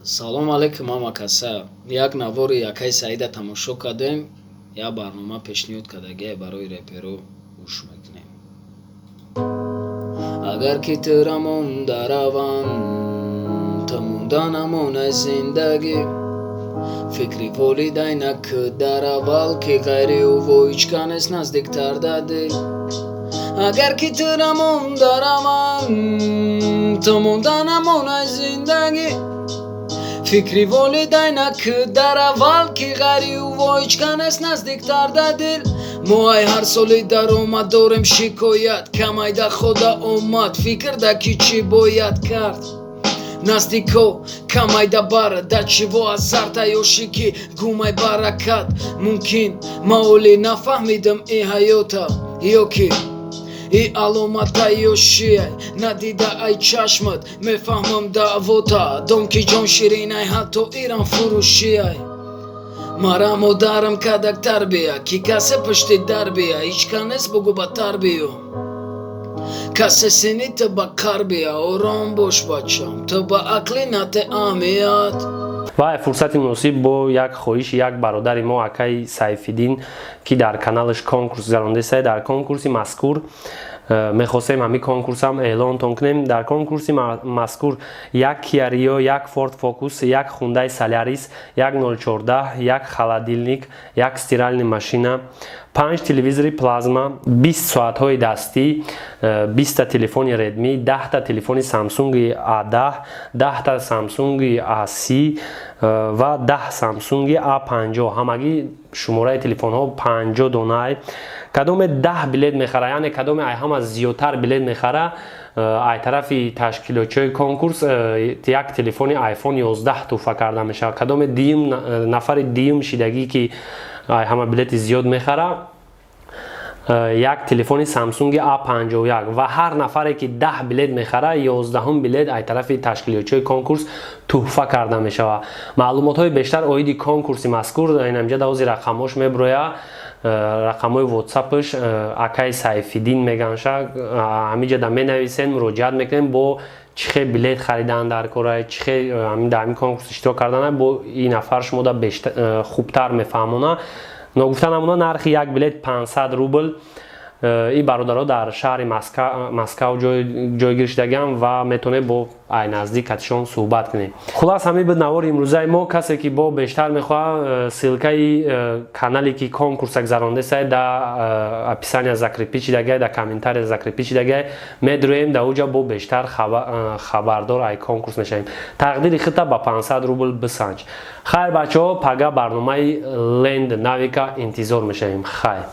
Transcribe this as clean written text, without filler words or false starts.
салом алейкум ҳамакаса. Як навори якай саида тамошо кардем. Я барнома пешниҳод кардагие барои реперо гӯш мекунем. Агар ки тӯра монда равам, ту монда намонай зиндагӣ. Фикри волидайнак дар аввал, ки ғайри ӯ ҳеҷ нест наздиктар дар дил. Агар ки тӯра монда равам, ту монда намонай зиндагӣ. Фикри волидайнак дар аввал, ки ғайри ӯ ҳеҷ нест наздиктар дар дил. мо ай ҳар соли даромад дорем шикоят, камайда хода омад фикр да ки чӣ бояд кард. наздико камайда бар да чиво аз зарта ёши ки гумай баракат. мумкин маоли нафаҳмидам и ҳаёта ё ки и аломата ёшиай надида ай чашмат мефаҳмам даъвота. дон ки ҷон ширинай ҳатто иран фурӯшиай. мара модарам кадак тарбия ки касе пашти дар бия ҳеҷ канест бугӯ ба тарбиё. касе сини ту ба қар бия ором бош бачам ту ба ақли нате аҳамият. ва фурсати муносиб бо як хоҳиши як бародари мо акаи Сайфиддин ки дар каналаш конкурс гузарондааст. дар конкурси мазкур мехостем ҳамин конкурсам эълонтон кунем. дар конкурси мазкур як Kia Rio, як Ford Focus, як Hyundai Solaris, як 014, як холодильник, як стиральная машина, 5 телевизори плазма, 20 соатҳои дастӣ, 20 телефони Redmi, 10 телефони Samsung A10, 10 Samsung A30 ва 10 Samsung A50. ҳамагӣ шумораи телефонҳо 50 дона. кадоме 10 билет мехара, яъне кадоме ай ҳама зиёдтар билет мехара, ай тарафи ташкилотчиҳои конкурс як телефони iPhone 11 туҳфа карда мешавад. кадоме нафари дуюм шидагӣ ки ай ҳама билети зиёд мехара, як телефони Samsung A51 ва ҳар нафаре ки 10 билет мехара 11 билет ай тарафи ташкилотчиҳои конкурс туҳфа карда мешавад. маълумотҳои бештар оиди конкурси мазкур инамҷада ҳозир рақамош меброя. рақамҳои WhatsApp-аш акаи Сайфиддин меганша. ҳамиҷада менависен, муроҷиат мекунем бо чӣ хел билет харидан дар кора, чӣ хел дар ҳамин конкурс иштирок кардан, бо ин нафар шумода хубтар мефаҳмона. ногуфта намуна нархи як билет 500 рубл. ин бародаро дар шаҳри Москав ҷойгир шудагиам ва метавонед бо ай наздикатишон суҳбат кунед. хулас ҳамин буд навори имрӯзаи мо. касе ки бо бештар мехоҳад ссилкаи канале ки конкурса гузарондааст да описания закрепи шидагай, да комментария закрепи шидагай медроем. да уҷа бо бештар хабардор ай конкурс мешавем. тақдири хита ба 500 рубл бисанҷ. хайр бачаҳо, пага барномаи Land Navica интизор мешавем. хайр.